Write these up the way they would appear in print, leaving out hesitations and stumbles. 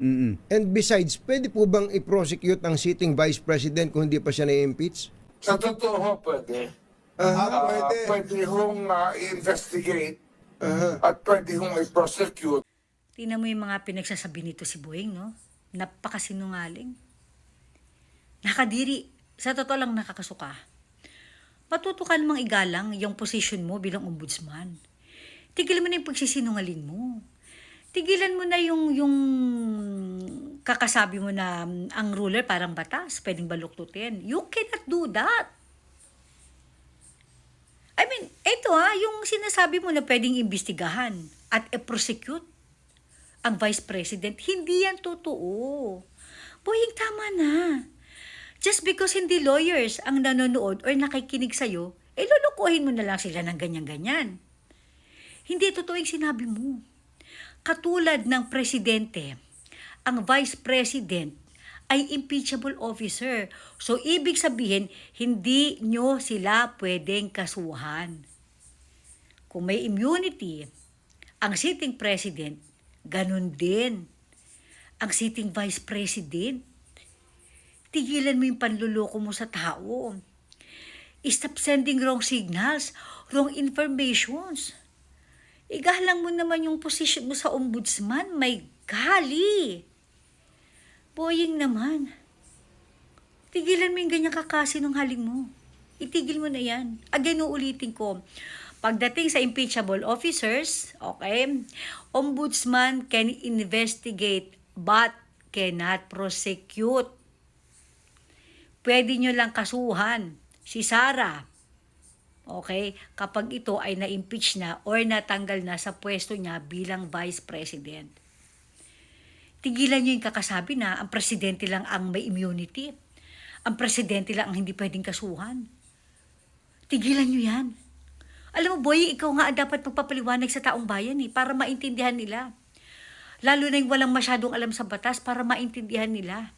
And besides, pwede po bang i-prosecute ang sitting Vice President kung hindi pa siya na-impeach? Sa totoo ho, pwede. Pwede. Pwede hong i-investigate at pwede hong i-prosecute. Tingnan mo yung mga pinagsasabi nito si Boying, no? Napakasinungaling. Nakadiri. Sa totoo lang nakakasuka. Matuto ka namang igalang yung position mo bilang ombudsman. Tigilan mo na yung pagsisinungaling mo. Tigilan mo na yung kakasabi mo na ang ruler parang batas, pwedeng baluktutin. You cannot do that. I mean, ito yung sinasabi mo na pwedeng imbestigahan at i-prosecute ang Vice President, hindi yan totoo. Boying, tama na. Just because hindi lawyers ang nanonood or nakikinig sa'yo, lulukuhin mo na lang sila ng ganyan-ganyan. Hindi totoo yung sinabi mo. Katulad ng presidente, ang Vice President ay impeachable officer. So, ibig sabihin, hindi nyo sila pwedeng kasuhan. Kung may immunity, ang sitting president, ganun din. Ang sitting vice president, tigilan mo yung panluloko mo sa tao. Stop sending wrong signals, wrong informations. Igalang mo naman yung position mo sa ombudsman, may gali. Boying naman. Tigilan mo yung ganyang kakasinunghaling mo. Itigil mo na yan. Again, uulitin ko. Pagdating sa impeachable officers, okay, ombudsman can investigate but cannot prosecute. Pwede nyo lang kasuhan si Sara, okay, kapag ito ay na-impeach na or natanggal na sa pwesto niya bilang Vice President. Tigilan nyo yung kakasabi na ang presidente lang ang may immunity. Ang presidente lang ang hindi pwedeng kasuhan. Tigilan nyo yan. Alam mo, boy, ikaw nga dapat magpapaliwanag sa taong bayan para maintindihan nila. Lalo na yung walang masyadong alam sa batas para maintindihan nila.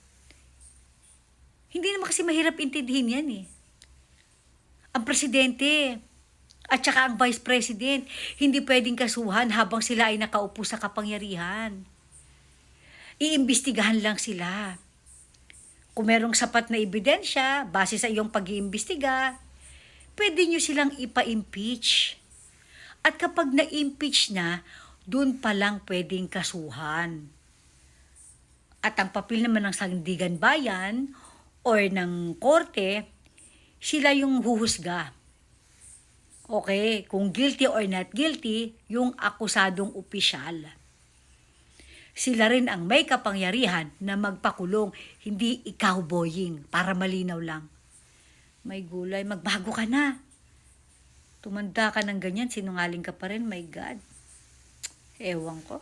Hindi naman kasi mahirap intindihin yan Ang presidente at saka ang vice president, hindi pwedeng kasuhan habang sila ay nakaupo sa kapangyarihan. Iimbestigahan lang sila. Kung merong sapat na ebidensya, base sa iyong pag-iimbestiga, pwede nyo silang ipa-impeach. At kapag na-impeach na, dun pa lang pwedeng kasuhan. At ang papel naman ng sandigan bayan or ng korte, sila yung huhusga. Okay, kung guilty or not guilty, yung akusadong opisyal. Sila rin ang may kapangyarihan na magpakulong, hindi ikaw, Boying, para malinaw lang. May gulay, magbago ka na. Tumanda ka ng ganyan, sinungaling ka pa rin, my God. Ewan ko.